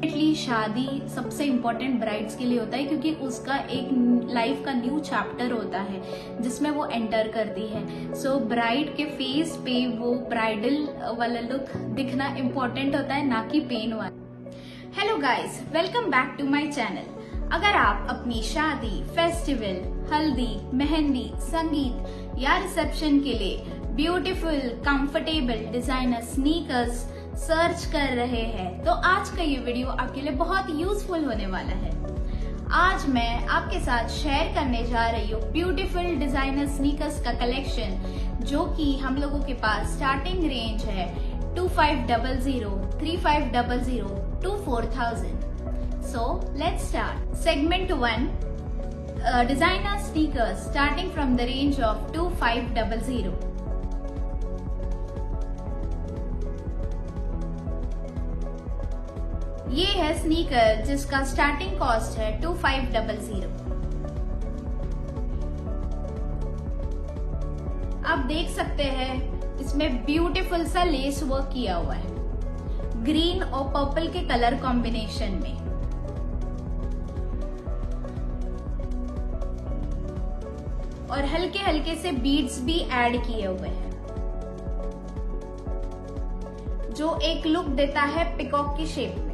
शादी सबसे important brides के लिए होता है, क्योंकि उसका एक लाइफ का न्यू चैप्टर होता है जिसमें वो एंटर करती है। सो ब्राइड के फेस पे वो ब्राइडल वाला लुक दिखना इम्पोर्टेंट होता है, ना कि पेन वाला। Hello guys, welcome back to my channel. अगर आप अपनी शादी, फेस्टिवल, हल्दी, मेहंदी, संगीत या रिसेप्शन के लिए beautiful, comfortable designer sneakers search कर रहे हैं तो आज का ये वीडियो आपके लिए बहुत यूजफुल होने वाला है। आज मैं आपके साथ शेयर करने जा रही हूँ ब्यूटीफुल डिजाइनर स्नीकर्स का कलेक्शन, जो कि हम लोगों के पास स्टार्टिंग रेंज है 2500, 3500 to 4000। So let's start. Segment 1, designer sneakers starting from the range of 2500। ये है स्नीकर जिसका स्टार्टिंग कॉस्ट है 2500। आप देख सकते हैं इसमें ब्यूटीफुल सा लेस वर्क किया हुआ है, ग्रीन और पर्पल के कलर कॉम्बिनेशन में। और हल्के हल्के से बीड्स भी ऐड किए हुए हैं, जो एक लुक देता है पिकॉक की शेप में।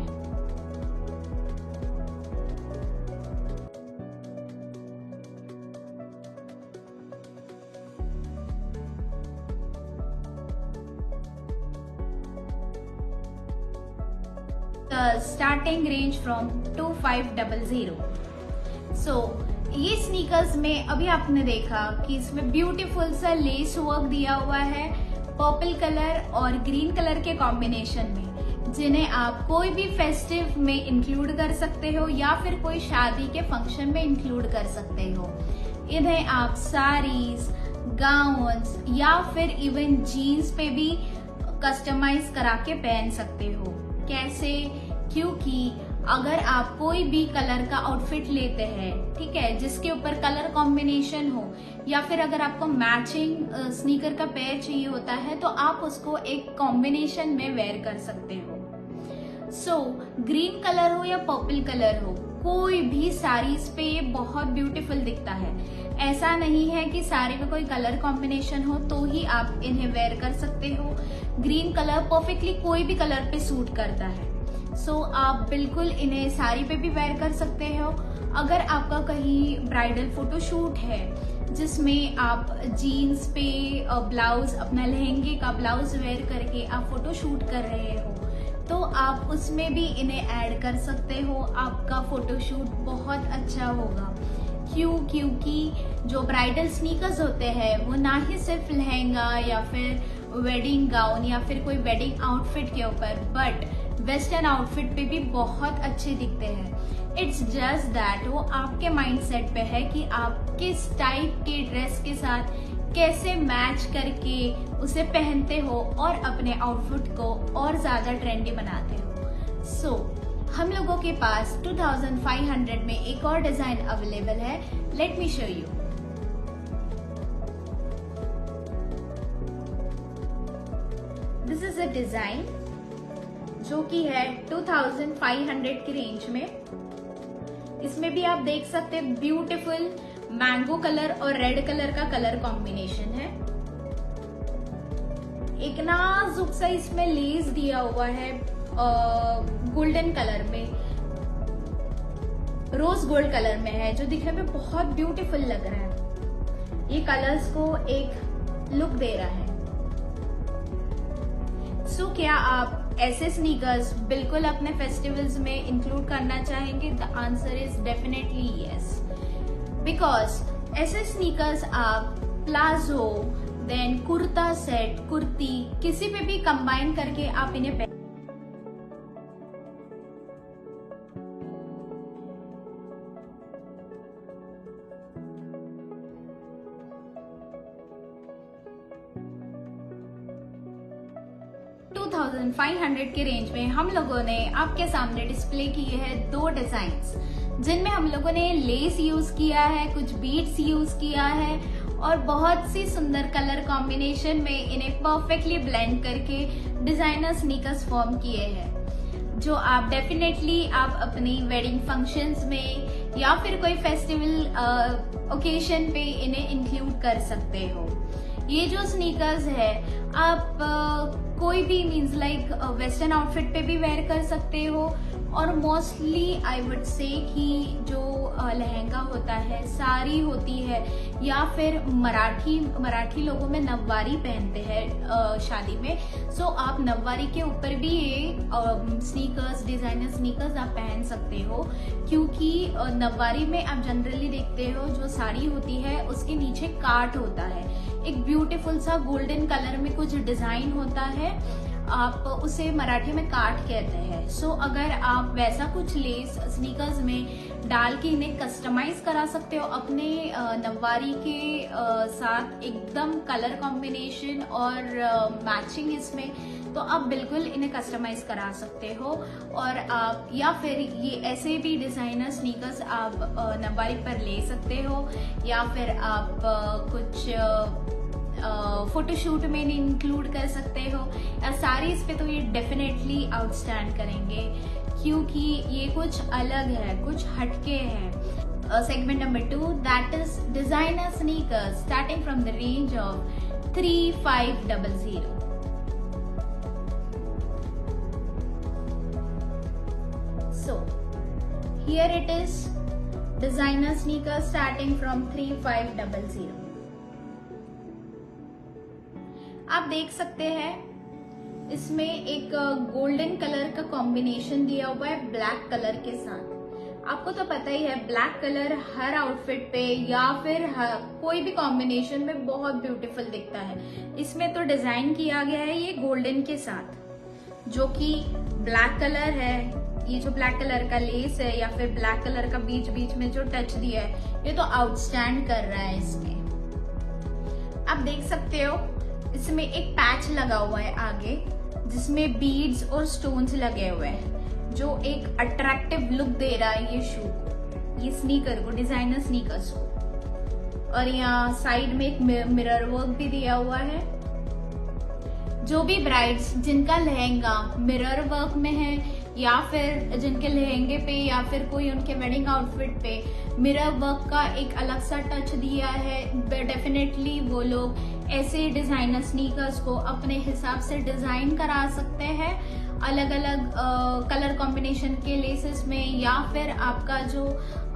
Starting range from 2500। सो ये स्नीकर्स में अभी आपने देखा कि इसमें ब्यूटीफुल सा लेस वर्क दिया हुआ है पर्पल कलर और ग्रीन कलर के कॉम्बिनेशन में, जिन्हें आप कोई भी फेस्टिव में इंक्लूड कर सकते हो या फिर कोई शादी के फंक्शन में इंक्लूड कर सकते हो। इन्हें आप साड़ीज, गाउन्स या फिर इवन जीन्स पे भी कस्टमाइज करा के पहन सकते हो। कैसे? क्योंकि अगर आप कोई भी कलर का आउटफिट लेते हैं, ठीक है, जिसके ऊपर कलर कॉम्बिनेशन हो, या फिर अगर आपको मैचिंग स्नीकर का पेयर चाहिए होता है तो आप उसको एक कॉम्बिनेशन में वेयर कर सकते हो। सो ग्रीन कलर हो या पर्पल कलर हो, कोई भी साड़ीज पे ये बहुत ब्यूटीफुल दिखता है। ऐसा नहीं है कि साड़ी में कोई कलर कॉम्बिनेशन हो तो ही आप इन्हें वेयर कर सकते हो। ग्रीन कलर परफेक्टली कोई भी कलर पे सूट करता है। सो आप बिल्कुल इन्हें साड़ी पे भी वेयर कर सकते हो। अगर आपका कहीं ब्राइडल फोटोशूट है जिसमें आप जीन्स पे ब्लाउज, अपना लहंगे का ब्लाउज वेयर करके आप फोटोशूट कर रहे हो, तो आप उसमें भी इन्हें ऐड कर सकते हो। आपका फोटोशूट बहुत अच्छा होगा। क्योंकि जो ब्राइडल स्नीकर्स होते हैं वो ना ही सिर्फ लहंगा या फिर वेडिंग गाउन या फिर कोई वेडिंग आउटफिट के ऊपर, बट वेस्टर्न आउटफिट पे भी बहुत अच्छे दिखते हैं। इट्स जस्ट दैट वो आपके माइंडसेट पे है कि आप किस टाइप के ड्रेस के साथ कैसे मैच करके उसे पहनते हो और अपने आउटफिट को और ज्यादा ट्रेंडी बनाते हो। सो हम लोगों के पास 2500 में एक और डिजाइन अवेलेबल है। Let me show you. This is a design जो कि है 2500 की रेंज में। इसमें भी आप देख सकते हैं ब्यूटीफुल मैंगो कलर और रेड कलर का कलर कॉम्बिनेशन है। एक नाजुक सा इसमें लेस दिया हुआ है गोल्डन कलर में, रोज गोल्ड कलर में है, जो दिखने में बहुत ब्यूटीफुल लग रहा है। ये कलर्स को एक लुक दे रहा है। सो क्या आप ऐसे स्नीकर्स बिल्कुल अपने फेस्टिवल्स में इंक्लूड करना चाहेंगे? The answer is definitely yes, because ऐसे स्नीकर्स आप palazzo, then kurta set, kurti, किसी पे भी कंबाइन करके आप इन्हें 2500 के रेंज में हम लोगों ने आपके सामने डिस्प्ले किए हैं दो डिजाइन्स, जिनमें हम लोगों ने लेस यूज किया है, कुछ बीड्स यूज किया है और बहुत सी सुंदर कलर कॉम्बिनेशन में इन्हें परफेक्टली ब्लेंड करके डिजाइनर स्नीकर्स फॉर्म किए हैं। जो आप डेफिनेटली आप अपनी वेडिंग फंक्शंस में या फिर कोई फेस्टिवल ओकेशन पे इन्हें इंक्लूड कर सकते हो। ये जो स्नीकर्स है आप कोई भी मीन्स लाइक वेस्टर्न आउटफिट पे भी वेयर कर सकते हो, और मोस्टली आई वुड से कि जो लहंगा होता है, साड़ी होती है, या फिर मराठी लोगों में नववारी पहनते हैं शादी में। सो आप नववारी के ऊपर भी ये स्नीकर्स, डिजाइनर स्नीकर्स आप पहन सकते हो, क्योंकि नववारी में आप जनरली देखते हो जो साड़ी होती है उसके नीचे काट होता है, एक ब्यूटीफुल सा गोल्डन कलर में कुछ डिजाइन होता है, आप उसे मराठी में काट कहते हैं। सो अगर आप वैसा कुछ लेस स्नीकर्स में डाल के इन्हें कस्टमाइज करा सकते हो अपने नववारी के साथ, एकदम कलर कॉम्बिनेशन और मैचिंग इसमें, तो आप बिल्कुल इन्हें कस्टमाइज करा सकते हो। और आप या फिर ये ऐसे भी डिजाइनर स्नीकर्स आप नववारी पर ले सकते हो, या फिर आप कुछ फोटोशूट में इंक्लूड कर सकते हो, या साड़ीज पे तो ये डेफिनेटली आउटस्टैंड करेंगे, क्योंकि ये कुछ अलग है, कुछ हटके है। Segment number 2, that is designer sneakers starting from the range of 3500। So here it is, designer sneakers starting from 3500। आप देख सकते हैं इसमें एक गोल्डन कलर का कॉम्बिनेशन दिया हुआ है ब्लैक कलर के साथ। आपको तो पता ही है ब्लैक कलर हर आउटफिट पे या फिर कोई भी कॉम्बिनेशन में बहुत ब्यूटीफुल दिखता है। इसमें तो डिजाइन किया गया है ये गोल्डन के साथ, जो कि ब्लैक कलर है। ये जो ब्लैक कलर का लेस है या फिर ब्लैक कलर का बीच बीच में जो टच दिया है, ये तो आउटस्टैंड कर रहा है इसमें। आप देख सकते हो इसमें एक पैच लगा हुआ है आगे, जिसमें बीड्स और स्टोन्स लगे हुए हैं, जो एक अट्रैक्टिव लुक दे रहा है ये शू को, ये स्नीकर को, डिजाइनर स्नीकर्स को। और यहाँ साइड में एक मिरर वर्क भी दिया हुआ है। जो भी ब्राइड्स जिनका लहंगा मिरर वर्क में है, या फिर जिनके लहंगे पे या फिर कोई उनके वेडिंग आउटफिट पे मिरर वर्क का एक अलग सा टच दिया है, डेफिनेटली वो लोग ऐसे डिजाइनर स्नीकर्स को अपने हिसाब से डिजाइन करा सकते हैं, अलग अलग कलर कॉम्बिनेशन के लेसेस में, या फिर आपका जो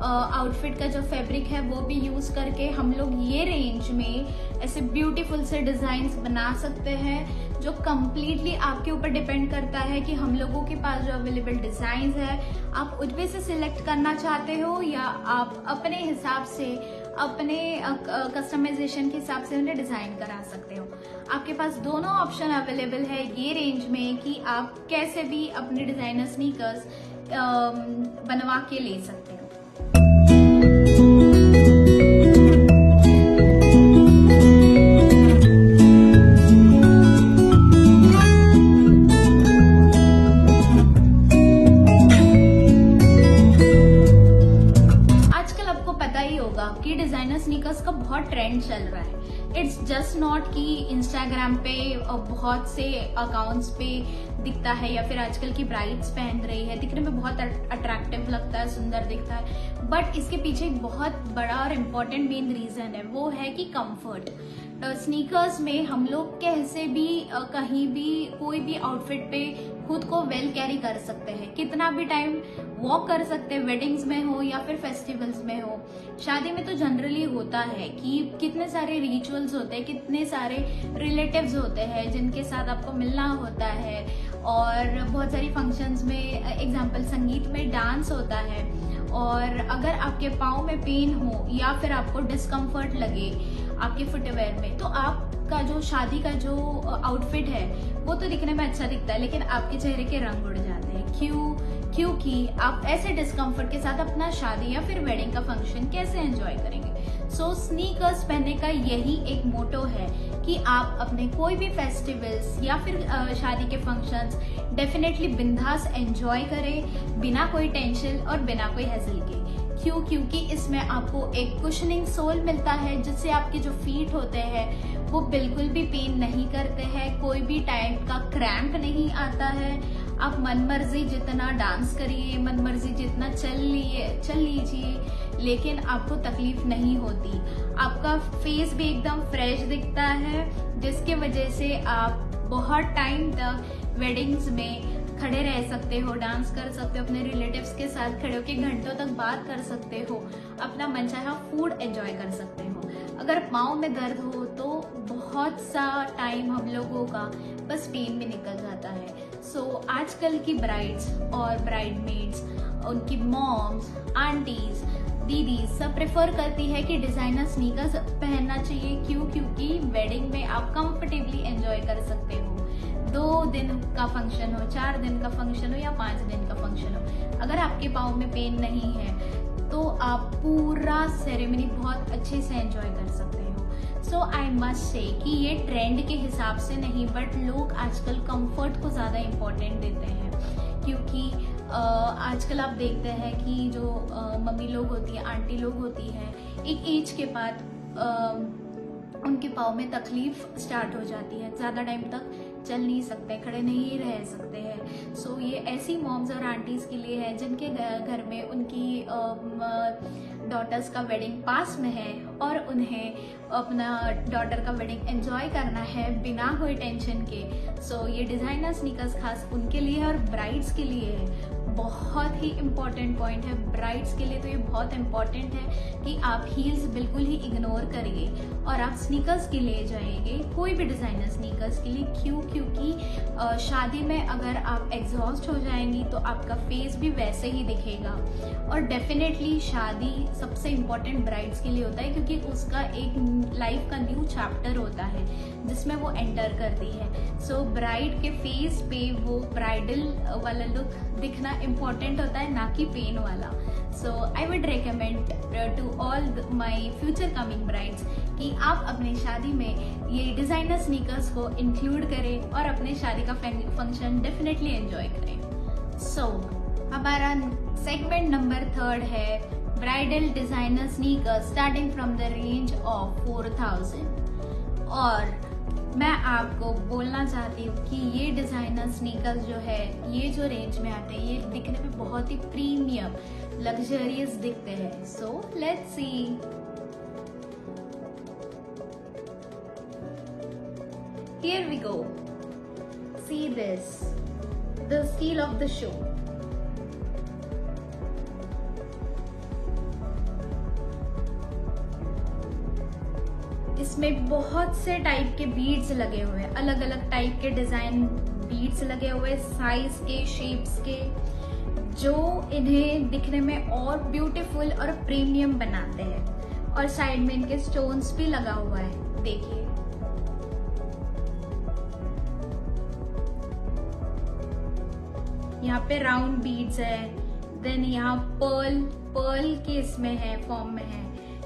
आउटफिट का जो फैब्रिक है वो भी यूज करके हम लोग ये रेंज में ऐसे ब्यूटीफुल से डिजाइन्स बना सकते हैं, जो कम्प्लीटली आपके ऊपर डिपेंड करता है कि हम लोगों के पास जो अवेलेबल डिजाइन्स है आप उनमें से सिलेक्ट करना चाहते हो, या आप अपने हिसाब से अपने कस्टमाइजेशन के हिसाब से उन्हें डिजाइन करा सकते हो। आपके पास दोनों ऑप्शन अवेलेबल है ये रेंज में कि आप कैसे भी अपने डिजाइनर स्नीकर्स बनवा के ले सकते हो। कि डिजाइनर स्नीकर्स का बहुत ट्रेंड चल रहा है। इट्स जस्ट नॉट कि इंस्टाग्राम पे बहुत से अकाउंट्स पे दिखता है, या फिर आजकल की ब्राइड्स पहन रही है, दिखने में बहुत अट्रैक्टिव लगता है, सुंदर दिखता है, बट इसके पीछे एक बहुत बड़ा और इम्पोर्टेंट मेन रीजन है, वो है कि कंफर्ट। स्नीकर्स में हम लोग कैसे भी कहीं भी कोई भी आउटफिट पे खुद को वेल कैरी कर सकते हैं, कितना भी टाइम वॉक कर सकते हैं, वेडिंग्स में हो या फिर फेस्टिवल्स में हो। शादी में तो जनरली होता है कि कितने सारे रिचुअल्स होते हैं, कितने सारे रिलेटिव्स होते हैं जिनके साथ आपको मिलना होता है, और बहुत सारी फंक्शंस में एग्जाम्पल संगीत में डांस होता है, और अगर आपके पाँव में पेन हो या फिर आपको डिस्कम्फर्ट लगे आपके फुटवेयर में, तो आपका जो शादी का जो आउटफिट है वो तो दिखने में अच्छा दिखता है, लेकिन आपके चेहरे के रंग उड़ जाते हैं। क्योंकि आप ऐसे डिस्कम्फर्ट के साथ अपना शादी या फिर वेडिंग का फंक्शन कैसे एंजॉय करेंगे। सो स्नीकर्स पहनने का यही एक मोटो है कि आप अपने कोई भी फेस्टिवल्स या फिर शादी के फंक्शंस डेफिनेटली बिंदास एंजॉय करें, बिना कोई टेंशन और बिना कोई हेसल के। क्योंकि इसमें आपको एक कुशनिंग सोल मिलता है, जिससे आपके जो फीट होते हैं वो बिल्कुल भी पेन नहीं करते हैं, कोई भी टाइप का क्रैम्प नहीं आता है, आप मनमर्जी जितना डांस करिए, मनमर्जी जितना चल लीजिए, लेकिन आपको तकलीफ नहीं होती। आपका फेस भी एकदम फ्रेश दिखता है, जिसके वजह से आप बहुत टाइम तक वेडिंग्स में खड़े रह सकते हो, डांस कर सकते हो, अपने रिलेटिव्स के साथ खड़े होकर घंटों तक बात कर सकते हो, अपना मनचाहा फूड एंजॉय कर सकते हो। अगर पाँव में दर्द हो तो बहुत सा टाइम हम लोगों का बस पेन में निकल जाता है। आजकल की ब्राइड्स और ब्राइडमेड्स, उनकी मॉम्स, आंटीज, दीदी सब प्रेफर करती है कि डिजाइनर स्नीकर्स पहनना चाहिए। क्योंकि वेडिंग में आप कंफर्टेबली एंजॉय कर सकते हो। 2 दिन का फंक्शन हो, 4 दिन का फंक्शन हो या 5 दिन का फंक्शन हो, अगर आपके पाँव में पेन नहीं है तो आप पूरा सेरेमनी बहुत अच्छे से एंजॉय कर सकते हो। आई मस्ट से कि ये ट्रेंड के हिसाब से नहीं, बट लोग आजकल कंफर्ट को ज़्यादा इम्पोर्टेंट देते हैं। क्योंकि आजकल आप देखते हैं कि जो मम्मी लोग होती हैं, आंटी लोग होती हैं, एक एज के बाद उनके पाँव में तकलीफ स्टार्ट हो जाती है, ज़्यादा टाइम तक चल नहीं सकते, खड़े नहीं रह सकते हैं। ये ऐसी मॉम्स और आंटीज़ के लिए है जिनके घर में उनकी डॉटर्स का वेडिंग पास में है और उन्हें अपना डॉटर का वेडिंग एंजॉय करना है बिना कोई टेंशन के। ये डिज़ाइनर स्नीकर्स खास उनके लिए है और ब्राइड्स के लिए है। बहुत ही इम्पॉर्टेंट पॉइंट है ब्राइड्स के लिए, तो ये बहुत इम्पॉर्टेंट है कि आप हील्स बिल्कुल ही इग्नोर करिए और आप स्नीकर्स के लिए जाएंगे, कोई भी डिज़ाइनर स्नीकर्स के लिए। क्योंकि शादी में अगर आप एग्जॉस्ट हो जाएंगी तो आपका फेस भी वैसे ही दिखेगा। और डेफिनेटली शादी सबसे इम्पॉर्टेंट ब्राइड्स के लिए होता है, क्योंकि उसका एक लाइफ का न्यू चैप्टर होता है जिसमें वो एंटर करती है। ब्राइड के फेस पे वो ब्राइडल वाला लुक दिखना इम्पॉर्टेंट होता है, ना कि पेन वाला। I would recommend to all my future coming brides कि आप अपनी शादी में ये डिज़ाइनर स्नीकर्स को इंक्लूड करें और अपने शादी का फंक्शन डेफिनेटली एंजॉय करें। हमारा सेगमेंट नंबर 3 है bridal designer sneakers starting from the range of 4000। और मैं आपको बोलना चाहती हूँ कि ये डिज़ाइनर स्नीकर्स जो है, ये जो रेंज में आते हैं, ये दिखने में बहुत ही प्रीमियम लग्जरियस दिखते हैं। Let's see. Here we go. See this, the steal of the show. इसमें बहुत से टाइप के बीड्स लगे हुए हैं, अलग अलग टाइप के डिजाइन बीड्स लगे हुए, साइज के, शेप्स के, जो इन्हें दिखने में और ब्यूटीफुल और प्रीमियम बनाते हैं। और साइड में इनके स्टोन्स भी लगा हुआ है, देखिए। यहाँ पे राउंड बीड्स है, देन यहाँ पर्ल के इसमें है, फॉर्म में है।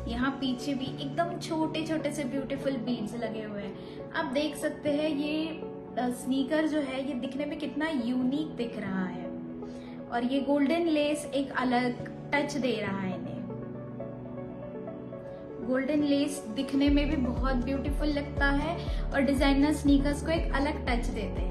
यहाँ पीछे भी एकदम छोटे छोटे से ब्यूटीफुल बीड्स लगे हुए हैं। आप देख सकते हैं ये स्नीकर जो है ये दिखने में कितना यूनिक दिख रहा है। और ये गोल्डन लेस एक अलग टच दे रहा है इन्हें। गोल्डन लेस दिखने में भी बहुत ब्यूटीफुल लगता है और डिजाइनर स्नीकर्स को एक अलग टच देते हैं।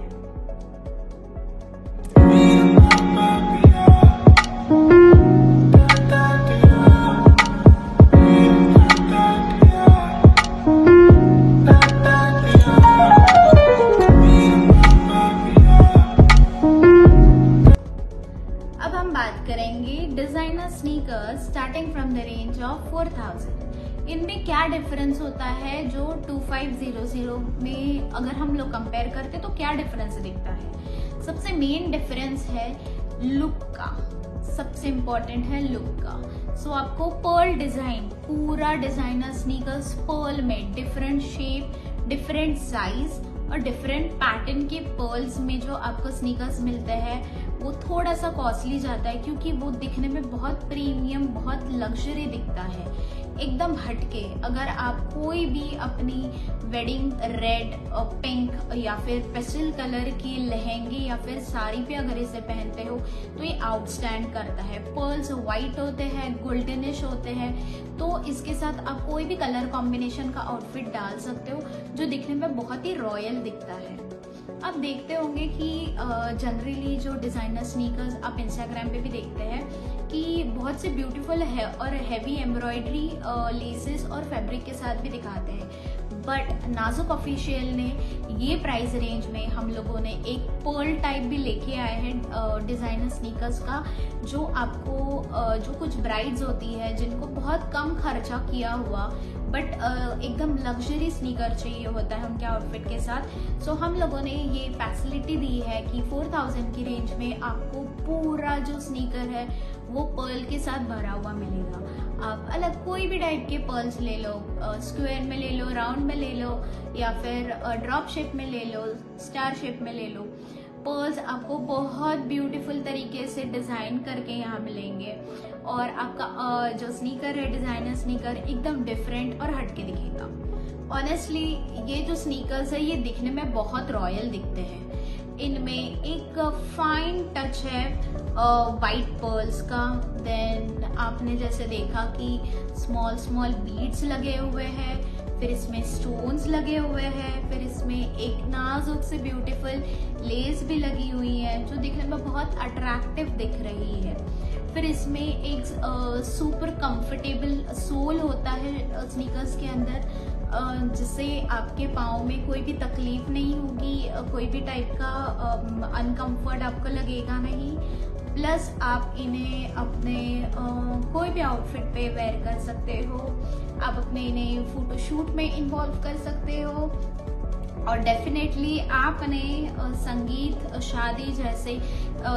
Designer sneakers starting from the range of 4000। इनमें क्या डिफरेंस होता है जो 2500 में अगर हम लोग कंपेयर करते तो क्या डिफरेंस दिखता है? सबसे मेन डिफरेंस है लुक का, सबसे इम्पोर्टेंट है लुक का। आपको पर्ल डिजाइन, पूरा डिजाइनर स्नीकर्स पर्ल में डिफरेंट शेप, डिफरेंट साइज और डिफरेंट पैटर्न के पर्ल्स में जो आपको स्नीकर्स मिलते हैं वो थोड़ा सा कॉस्टली जाता है, क्योंकि वो दिखने में बहुत प्रीमियम, बहुत लग्जरी दिखता है, एकदम हटके। अगर आप कोई भी अपनी वेडिंग रेड और पिंक या फिर पेस्टल कलर की लहंगे या फिर साड़ी पे अगर इसे पहनते हो तो ये आउटस्टैंड करता है। पर्ल्स व्हाइट होते हैं, गोल्डनिश होते हैं, तो इसके साथ आप कोई भी कलर कॉम्बिनेशन का आउटफिट डाल सकते हो जो दिखने में बहुत ही रॉयल दिखता है। आप देखते होंगे कि जनरली जो डिज़ाइनर स्नीकर्स आप इंस्टाग्राम पे भी देखते हैं कि बहुत से ब्यूटीफुल है और हैवी एम्ब्रॉयडरी लेसेस और फैब्रिक के साथ भी दिखाते हैं। बट नाजुक ऑफिशियल ने ये प्राइस रेंज में हम लोगों ने एक पर्ल टाइप भी लेके आए हैं डिज़ाइनर स्नीकर्स का, जो आपको जो कुछ ब्राइड्स होती है जिनको बहुत कम खर्चा किया हुआ बट एकदम लग्जरी स्नीकर चाहिए होता है उनके आउटफिट के साथ। सो हम लोगों ने ये फैसिलिटी दी है कि 4000 की रेंज में आपको पूरा जो स्नीकर है वो पर्ल के साथ भरा हुआ मिलेगा। आप अलग कोई भी टाइप के पर्ल्स ले लो, स्क्वायर में ले लो, राउंड में ले लो, या फिर ड्रॉप शेप में ले लो, स्टार शेप में ले लो। पर्ल्स आपको बहुत ब्यूटीफुल तरीके से डिज़ाइन करके यहाँ मिलेंगे और आपका जो स्नीकर है डिज़ाइनर स्नीकर एकदम डिफरेंट और हटके दिखेगा। ऑनेस्टली ये जो स्नीकर्स है ये दिखने में बहुत रॉयल दिखते हैं। इनमें एक फाइन टच है वाइट पर्ल्स का। देन आपने जैसे देखा कि स्मॉल स्मॉल बीड्स लगे हुए हैं, फिर इसमें स्टोन्स लगे हुए हैं, फिर इसमें एक नाजुक से ब्यूटीफुल लेस भी लगी हुई है जो दिखने में बहुत अट्रैक्टिव दिख रही है। फिर इसमें एक सुपर कंफर्टेबल सोल होता है स्नीकर्स के अंदर, जिससे आपके पाँव में कोई भी तकलीफ नहीं होगी, कोई भी टाइप का अनकंफर्ट आपको लगेगा नहीं। प्लस आप इन्हें अपने कोई भी आउटफिट पे वेयर कर सकते हो, आप अपने इन्हें फोटोशूट में इन्वॉल्व कर सकते हो, और डेफिनेटली आपने संगीत, शादी जैसे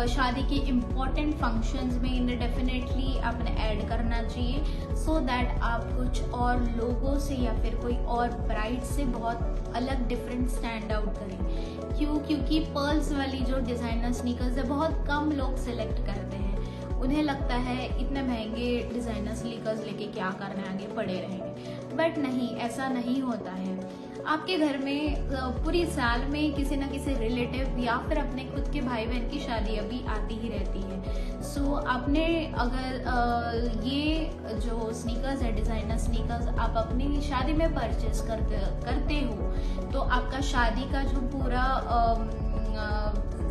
शादी के इम्पॉर्टेंट फंक्शंस में इन्हें डेफिनेटली आपने ऐड करना चाहिए, सो दैट आप कुछ और लोगों से या फिर कोई और ब्राइड से बहुत अलग डिफरेंट स्टैंड आउट करें। क्योंकि पर्ल्स वाली जो डिज़ाइनर स्नीकर्स है बहुत कम लोग सिलेक्ट करते हैं। उन्हें लगता है इतने महंगे डिज़ाइनर स्नीकर्स लेके क्या करना है, आगे पड़े रहेंगे। बट नहीं, ऐसा नहीं होता है। आपके घर में पूरी साल में किसी न किसी रिलेटिव या फिर अपने खुद के भाई बहन की शादी अभी आती ही रहती है। सो आपने अगर ये जो स्नीकर्स है डिज़ाइनर स्नीकर्स आप अपनी शादी में परचेस करते हो तो आपका शादी का जो पूरा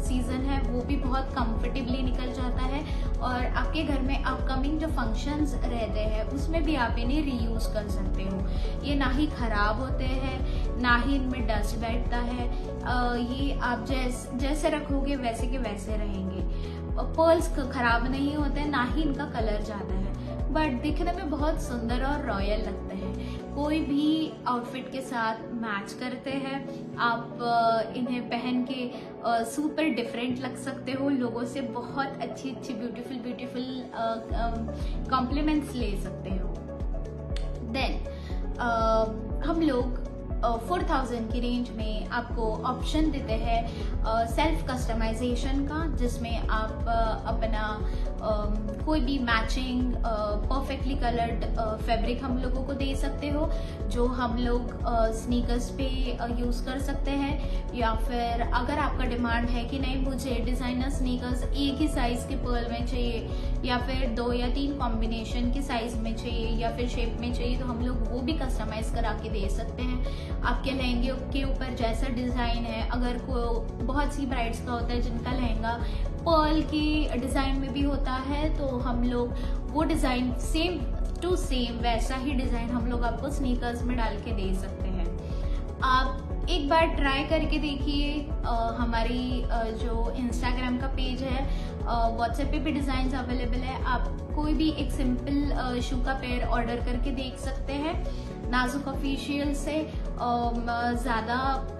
सीजन है वो भी बहुत कंफर्टेबली निकल जाता है, और आपके घर में अपकमिंग जो फंक्शंस रहते हैं उसमें भी आप इन्हें रीयूज कर सकते हो। ये ना ही खराब होते हैं, ना ही इनमें डस्ट बैठता है। ये आप जैसे रखोगे वैसे के वैसे रहेंगे। पर्ल्स खराब नहीं होते, ना ही इनका कलर जाता है, बट दिखने में बहुत सुंदर और रॉयल लगते हैं। कोई भी आउटफिट के साथ मैच करते हैं। आप इन्हें पहन के सुपर डिफरेंट लग सकते हो, लोगों से बहुत अच्छी अच्छी ब्यूटीफुल कॉम्प्लीमेंट्स ले सकते हो। देन हम लोग 4000 की रेंज में आपको ऑप्शन देते हैं सेल्फ कस्टमाइजेशन का, जिसमें आप अपना कोई भी मैचिंग परफेक्टली कलर्ड फैब्रिक हम लोगों को दे सकते हो, जो हम लोग स्नीकर्स पे यूज़ कर सकते हैं। या फिर अगर आपका डिमांड है कि नहीं मुझे डिज़ाइनर स्नीकर्स एक ही साइज़ के पर्ल में चाहिए, या फिर 2 या 3 कॉम्बिनेशन के साइज़ में चाहिए, या फिर शेप में चाहिए, तो हम लोग वो भी कस्टमाइज़ करा के दे सकते हैं। आपके लहंगे के ऊपर जैसा डिज़ाइन है, अगर बहुत सी ब्राइड्स का होता है जिनका लहंगा पर्ल की डिज़ाइन में भी होता है, तो हम लोग वो डिज़ाइन सेम टू सेम वैसा ही डिज़ाइन हम लोग आपको स्नीकर्स में डाल के दे सकते हैं। आप एक बार ट्राई करके देखिए। हमारी जो इंस्टाग्राम का पेज है, व्हाट्सएप पे भी डिज़ाइंस अवेलेबल है। आप कोई भी एक सिंपल शू का पेयर ऑर्डर करके देख सकते हैं नाजुक ऑफिशियल से। ज़्यादा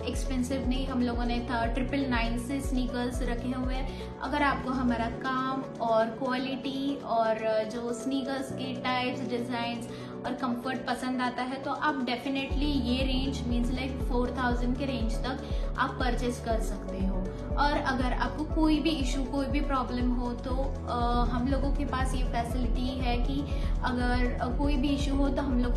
एक्सपेंसिव नहीं, हम लोगों ने था 999 से स्नीकर्स रखे हुए हैं। अगर आपको हमारा काम और क्वालिटी और जो स्नीकर्स के टाइप्स, डिज़ाइंस और कंफर्ट पसंद आता है तो आप डेफिनेटली ये रेंज मीन्स लाइक 4000 के रेंज तक आप परचेस कर सकते हो। और अगर आपको कोई भी इशू, कोई भी प्रॉब्लम हो तो हम लोगों के पास ये फैसिलिटी है कि अगर कोई भी इशू हो तो हम लोग